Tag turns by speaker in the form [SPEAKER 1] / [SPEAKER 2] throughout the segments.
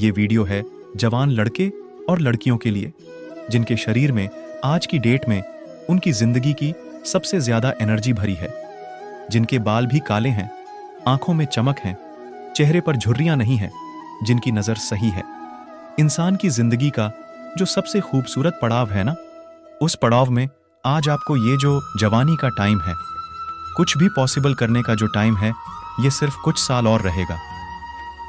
[SPEAKER 1] ये वीडियो है जवान लड़के और लड़कियों के लिए जिनके शरीर में आज की डेट में उनकी जिंदगी की सबसे ज्यादा एनर्जी भरी है, जिनके बाल भी काले हैं, आंखों में चमक है, चेहरे पर झुर्रियां नहीं है, जिनकी नजर सही है। इंसान की जिंदगी का जो सबसे खूबसूरत पड़ाव है ना, उस पड़ाव में आज आपको ये जो जवानी का टाइम है, कुछ भी पॉसिबल करने का जो टाइम है, ये सिर्फ कुछ साल और रहेगा।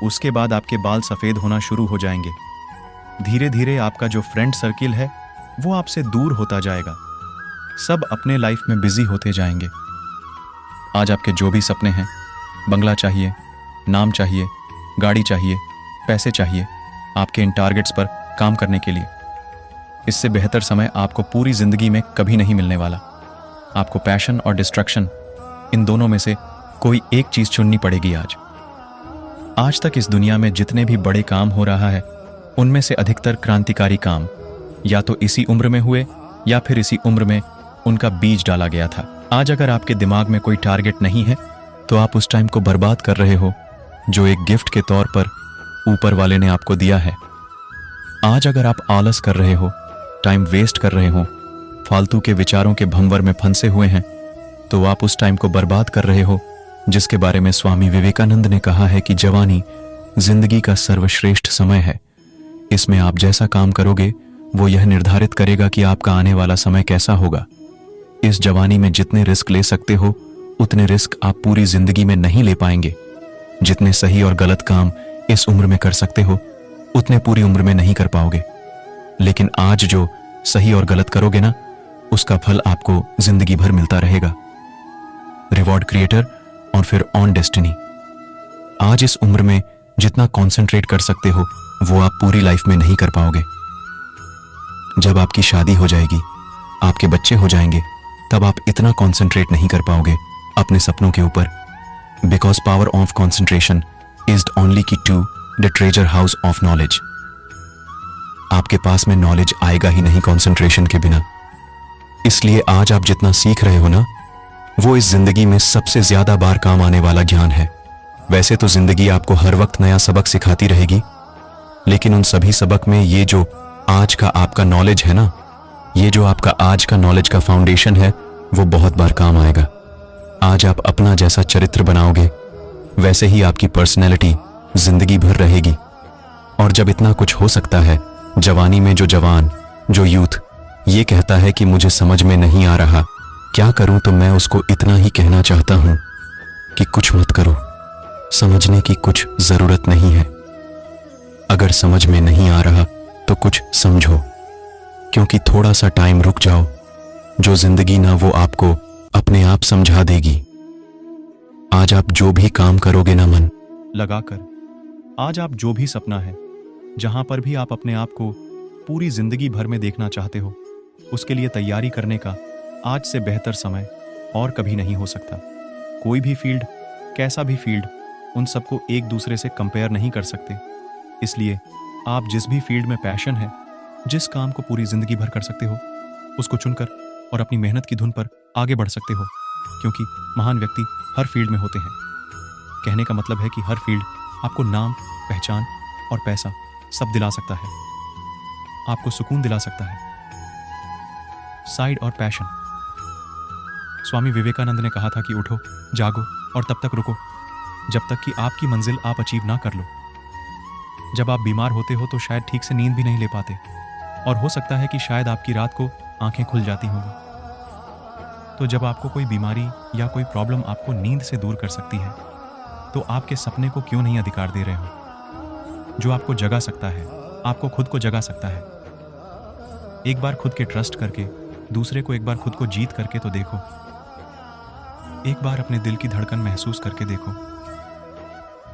[SPEAKER 1] उसके बाद आपके बाल सफेद होना शुरू हो जाएंगे। धीरे धीरे आपका जो फ्रेंड सर्किल है वो आपसे दूर होता जाएगा। सब अपने लाइफ में बिजी होते जाएंगे। आज आपके जो भी सपने हैं, बंगला चाहिए, नाम चाहिए, गाड़ी चाहिए, पैसे चाहिए, आपके इन टारगेट्स पर काम करने के लिए, इससे बेहतर समय आपको पूरी जिंदगी में कभी नहीं मिलने वाला। आपको पैशन और डिस्ट्रैक्शन, इन दोनों में से कोई एक चीज चुननी पड़ेगी। आज तक इस दुनिया में जितने भी बड़े काम हो रहा है, उनमें से अधिकतर क्रांतिकारी काम या तो इसी उम्र में हुए या फिर इसी उम्र में उनका बीज डाला गया था। आज अगर आपके दिमाग में कोई टारगेट नहीं है तो आप उस टाइम को बर्बाद कर रहे हो जो एक गिफ्ट के तौर पर ऊपर वाले ने आपको दिया है। आज अगर आप आलस कर रहे हो, टाइम वेस्ट कर रहे हो, फालतू के विचारों के भंवर में फंसे हुए हैं, तो आप उस टाइम को बर्बाद कर रहे हो जिसके बारे में स्वामी विवेकानंद ने कहा है कि जवानी जिंदगी का सर्वश्रेष्ठ समय है। इसमें आप जैसा काम करोगे वो यह निर्धारित करेगा कि आपका आने वाला समय कैसा होगा। इस जवानी में जितने रिस्क ले सकते हो उतने रिस्क आप पूरी जिंदगी में नहीं ले पाएंगे। जितने सही और गलत काम इस उम्र में कर सकते हो उतने पूरी उम्र में नहीं कर पाओगे। लेकिन आज जो सही और गलत करोगे ना, उसका फल आपको जिंदगी भर मिलता रहेगा। रिवॉर्ड क्रिएटर और फिर ऑन डेस्टिनी। आज इस उम्र में जितना कंसंट्रेट कर सकते हो वो आप पूरी लाइफ में नहीं कर पाओगे। जब आपकी शादी हो जाएगी, आपके बच्चे हो जाएंगे, तब आप इतना कंसंट्रेट नहीं कर पाओगे अपने सपनों के ऊपर। Because power of concentration is only key to the treasure house of knowledge. आपके पास में नॉलेज आएगा ही नहीं कंसंट्रेशन के बिना। इसलिए आज आप जितना सीख रहे हो ना, वो इस जिंदगी में सबसे ज्यादा बार काम आने वाला ज्ञान है। वैसे तो जिंदगी आपको हर वक्त नया सबक सिखाती रहेगी, लेकिन उन सभी सबक में ये जो आज का आपका नॉलेज है ना, ये जो आपका आज का नॉलेज का फाउंडेशन है, वो बहुत बार काम आएगा। आज आप अपना जैसा चरित्र बनाओगे वैसे ही आपकी पर्सनैलिटी जिंदगी भर रहेगी। और जब इतना कुछ हो सकता है जवानी में, जो जवान, जो यूथ ये कहता है कि मुझे समझ में नहीं आ रहा क्या करूं, तो मैं उसको इतना ही कहना चाहता हूं कि कुछ मत करो। समझने की कुछ जरूरत नहीं है। अगर समझ में नहीं आ रहा तो कुछ समझो, क्योंकि थोड़ा सा टाइम रुक जाओ, जो जिंदगी ना वो आपको अपने आप समझा देगी। आज आप जो भी काम करोगे ना मन लगाकर, आज आप जो भी सपना है, जहां पर भी आप अपने आप को पूरी जिंदगी भर में देखना चाहते हो, उसके लिए तैयारी करने का आज से बेहतर समय और कभी नहीं हो सकता। कोई भी फील्ड, कैसा भी फील्ड, उन सबको एक दूसरे से कंपेयर नहीं कर सकते। इसलिए आप जिस भी फील्ड में पैशन है, जिस काम को पूरी जिंदगी भर कर सकते हो, उसको चुनकर और अपनी मेहनत की धुन पर आगे बढ़ सकते हो, क्योंकि महान व्यक्ति हर फील्ड में होते हैं। कहने का मतलब है कि हर फील्ड आपको नाम, पहचान और पैसा सब दिला सकता है, आपको सुकून दिला सकता है। साइड और पैशन। स्वामी विवेकानंद ने कहा था कि उठो, जागो और तब तक रुको जब तक कि आपकी मंजिल आप अचीव ना कर लो। जब आप बीमार होते हो तो शायद ठीक से नींद भी नहीं ले पाते, और हो सकता है कि शायद आपकी रात को आंखें खुल जाती होंगी। तो जब आपको कोई बीमारी या कोई प्रॉब्लम आपको नींद से दूर कर सकती है, तो आपके सपने को क्यों नहीं अधिकार दे रहे हो? जो आपको जगा सकता है, आपको खुद को जगा सकता है। एक बार खुद के ट्रस्ट करके, दूसरे को एक बार खुद को जीत करके तो देखो। एक बार अपने दिल की धड़कन महसूस करके देखो।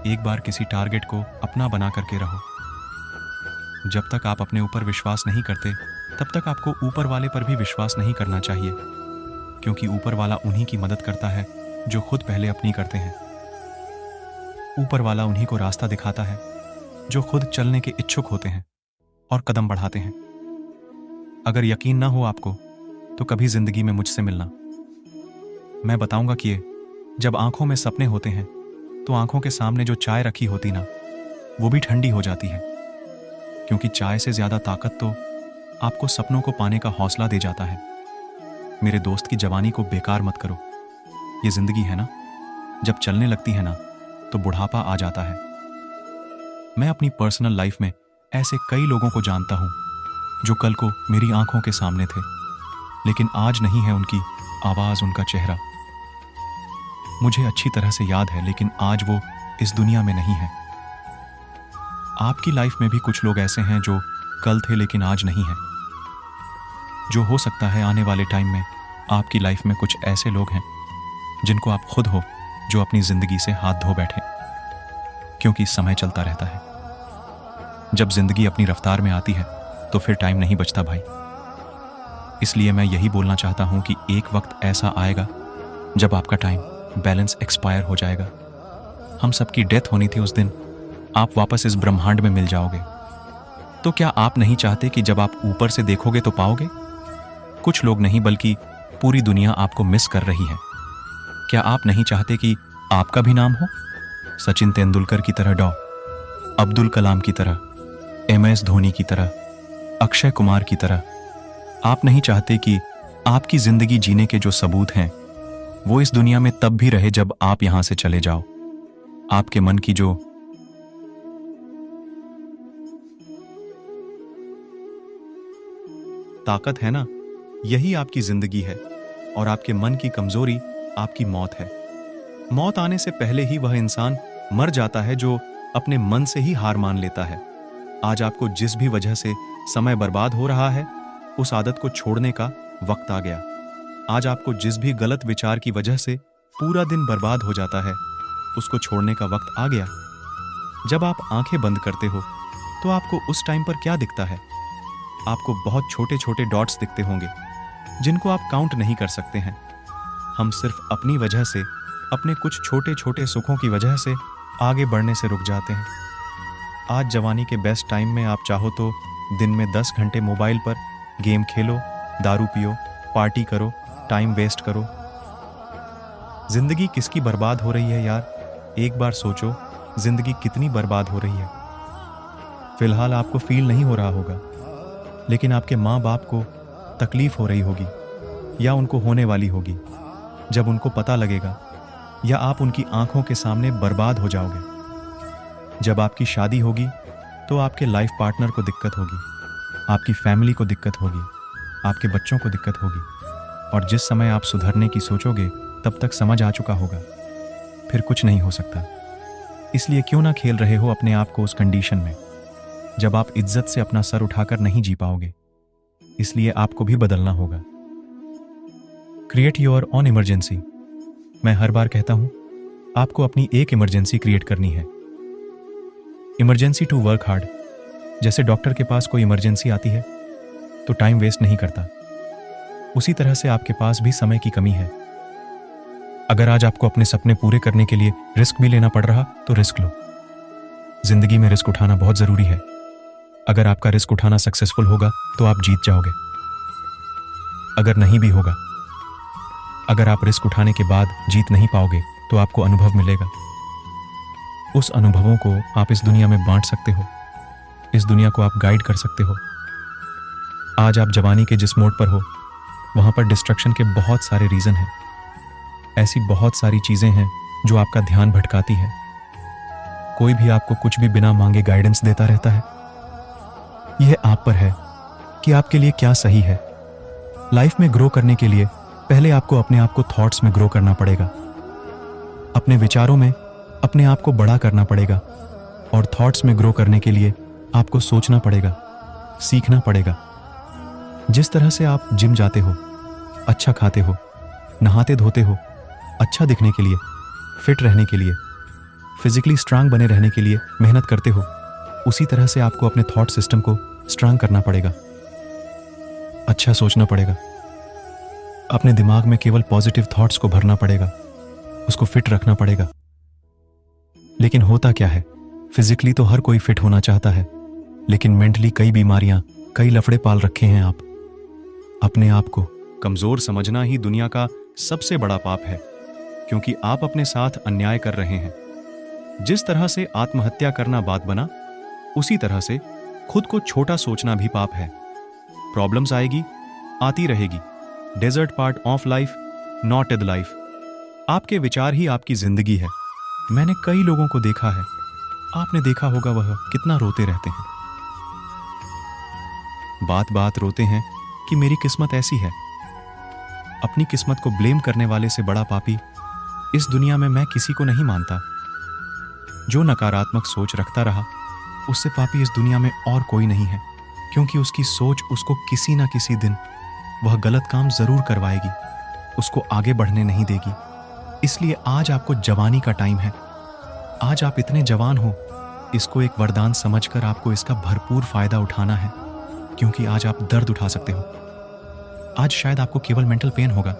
[SPEAKER 1] एक बार किसी टारगेट को अपना बना करके रहो। जब तक आप अपने ऊपर विश्वास नहीं करते, तब तक आपको ऊपर वाले पर भी विश्वास नहीं करना चाहिए, क्योंकि ऊपर वाला उन्हीं की मदद करता है जो खुद पहले अपनी करते हैं। ऊपर वाला उन्हीं को रास्ता दिखाता है जो खुद चलने के इच्छुक होते हैं और कदम बढ़ाते हैं। अगर यकीन ना हो आपको, तो कभी जिंदगी में मुझसे मिलना। मैं बताऊंगा कि जब आंखों में सपने होते हैं तो आंखों के सामने जो चाय रखी होती ना, वो भी ठंडी हो जाती है। क्योंकि चाय से ज्यादा ताकत तो आपको सपनों को पाने का हौसला दे जाता है। मेरे दोस्त की जवानी को बेकार मत करो। ये जिंदगी है ना, जब चलने लगती है ना तो बुढ़ापा आ जाता है। मैं अपनी पर्सनल लाइफ में ऐसे कई लोगों को जानता हूं जो कल को मेरी आंखों के सामने थे, लेकिन आज नहीं है उनकी आवाज, उनका चेहरा। मुझे अच्छी तरह से याद है, लेकिन आज वो इस दुनिया में नहीं है। आपकी लाइफ में भी कुछ लोग ऐसे हैं जो कल थे लेकिन आज नहीं है। जो हो सकता है आने वाले टाइम में आपकी लाइफ में कुछ ऐसे लोग हैं जिनको आप खुद हो जो अपनी जिंदगी से हाथ धो बैठे, क्योंकि समय चलता रहता है। जब जिंदगी अपनी रफ्तार में आती है तो फिर टाइम नहीं बचता भाई। इसलिए मैं यही बोलना चाहता हूं कि एक वक्त ऐसा आएगा जब आपका टाइम बैलेंस एक्सपायर हो जाएगा। हम सबकी डेथ होनी थी उस दिन, आप वापस इस ब्रह्मांड में मिल जाओगे। तो क्या आप नहीं चाहते कि जब आप ऊपर से देखोगे तो पाओगे? कुछ लोग नहीं बल्कि पूरी दुनिया आपको मिस कर रही है। क्या आप नहीं चाहते कि आपका भी नाम हो सचिन तेंदुलकर की तरह, डॉ अब्दुल कलाम की तरह, MS धोनी की तरह, अक्षय कुमार की तरह? आप नहीं चाहते कि आपकी जिंदगी जीने के जो सबूत हैं वो इस दुनिया में तब भी रहे जब आप यहां से चले जाओ? आपके मन की जो ताकत है ना, यही आपकी जिंदगी है, और आपके मन की कमजोरी आपकी मौत है। मौत आने से पहले ही वह इंसान मर जाता है जो अपने मन से ही हार मान लेता है। आज आपको जिस भी वजह से समय बर्बाद हो रहा है, उस आदत को छोड़ने का वक्त आ गया। आज आपको जिस भी गलत विचार की वजह से पूरा दिन बर्बाद हो जाता है, उसको छोड़ने का वक्त आ गया। जब आप आंखें बंद करते हो तो आपको उस टाइम पर क्या दिखता है? आपको बहुत छोटे छोटे डॉट्स दिखते होंगे जिनको आप काउंट नहीं कर सकते हैं। हम सिर्फ अपनी वजह से, अपने कुछ छोटे छोटे सुखों की वजह से आगे बढ़ने से रुक जाते हैं। आज जवानी के बेस्ट टाइम में आप चाहो तो दिन में 10 घंटे मोबाइल पर गेम खेलो, दारू पियो, पार्टी करो, टाइम वेस्ट करो। जिंदगी किसकी बर्बाद हो रही है यार? एक बार सोचो, जिंदगी कितनी बर्बाद हो रही है। फिलहाल आपको फील नहीं हो रहा होगा, लेकिन आपके माँ बाप को तकलीफ हो रही होगी या उनको होने वाली होगी। जब उनको पता लगेगा, या आप उनकी आंखों के सामने बर्बाद हो जाओगे। जब आपकी शादी होगी तो आपके लाइफ पार्टनर को दिक्कत होगी, आपकी फैमिली को दिक्कत होगी, आपके बच्चों को दिक्कत होगी, और जिस समय आप सुधरने की सोचोगे तब तक समझ आ चुका होगा फिर कुछ नहीं हो सकता। इसलिए क्यों ना खेल रहे हो अपने आप को उस कंडीशन में जब आप इज्जत से अपना सर उठाकर नहीं जी पाओगे। इसलिए आपको भी बदलना होगा। Create your own emergency. मैं हर बार कहता हूं, आपको अपनी एक इमरजेंसी क्रिएट करनी है। Emergency to work hard. जैसे डॉक्टर के पास कोई इमरजेंसी आती है तो टाइम वेस्ट नहीं करता, उसी तरह से आपके पास भी समय की कमी है। अगर आज आपको अपने सपने पूरे करने के लिए रिस्क भी लेना पड़ रहा तो रिस्क लो। जिंदगी में रिस्क उठाना बहुत जरूरी है। अगर आपका रिस्क उठाना सक्सेसफुल होगा तो आप जीत जाओगे। अगर नहीं भी होगा, अगर आप रिस्क उठाने के बाद जीत नहीं पाओगे तो आपको अनुभव मिलेगा। उस अनुभवों को आप इस दुनिया में बांट सकते हो, इस दुनिया को आप गाइड कर सकते हो। आज आप जवानी के जिस मोड पर हो वहां पर डिस्ट्रक्शन के बहुत सारे रीजन हैं। ऐसी बहुत सारी चीजें हैं जो आपका ध्यान भटकाती है। कोई भी आपको कुछ भी बिना मांगे गाइडेंस देता रहता है। यह आप पर है कि आपके लिए क्या सही है। लाइफ में ग्रो करने के लिए पहले आपको अपने आप को थॉट्स में ग्रो करना पड़ेगा, अपने विचारों में अपने आप को बड़ा करना पड़ेगा, और थॉट्स में ग्रो करने के लिए आपको सोचना पड़ेगा, सीखना पड़ेगा। जिस तरह से आप जिम जाते हो, अच्छा खाते हो, नहाते धोते हो, अच्छा दिखने के लिए, फिट रहने के लिए, फिजिकली स्ट्रांग बने रहने के लिए मेहनत करते हो, उसी तरह से आपको अपने थॉट सिस्टम को स्ट्रांग करना पड़ेगा। अच्छा सोचना पड़ेगा, अपने दिमाग में केवल पॉजिटिव थॉट्स को भरना पड़ेगा, उसको फिट रखना पड़ेगा। लेकिन होता क्या है, फिजिकली तो हर कोई फिट होना चाहता है, लेकिन मेंटली कई बीमारियां, कई लफड़े पाल रखे हैं आप। अपने आप को कमजोर समझना ही दुनिया का सबसे बड़ा पाप है, क्योंकि आप अपने साथ अन्याय कर रहे हैं। जिस तरह से आत्महत्या करना बात बना, उसी तरह से खुद को छोटा सोचना भी पाप है। प्रॉब्लम्स आएगी, आती रहेगी। Desert part of life, not the life. आपके विचार ही आपकी जिंदगी है। मैंने कई लोगों को देखा है, आपने देखा होगा वह कितना रोते रहते हैं। बात बात रोते हैं कि मेरी किस्मत ऐसी है। अपनी किस्मत को ब्लेम करने वाले से बड़ा पापी इस दुनिया में मैं किसी को नहीं मानता। जो नकारात्मक सोच रखता रहा, उससे पापी इस दुनिया में और कोई नहीं है, क्योंकि उसकी सोच उसको किसी ना किसी दिन वह गलत काम जरूर करवाएगी, उसको आगे बढ़ने नहीं देगी। इसलिए आज आपको जवानी का टाइम है। आज आप इतने जवान हो, इसको एक वरदान समझकर आपको इसका भरपूर फायदा उठाना है, क्योंकि आज आप दर्द उठा सकते हो। आज शायद आपको केवल मेंटल पेन होगा,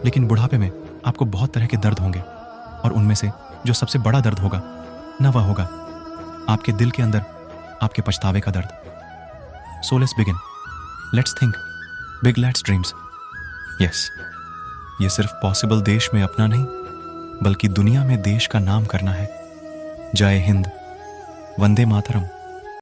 [SPEAKER 1] लेकिन बुढ़ापे में आपको बहुत तरह के दर्द होंगे, और उनमें से जो सबसे बड़ा दर्द होगा न वह होगा आपके दिल के अंदर आपके पछतावे का दर्द। So let's begin, let's think big, let's dreams. Yes, ये सिर्फ पॉसिबल देश में अपना नहीं, बल्कि दुनिया में देश का नाम करना है। जय हिंद, वंदे मातरम।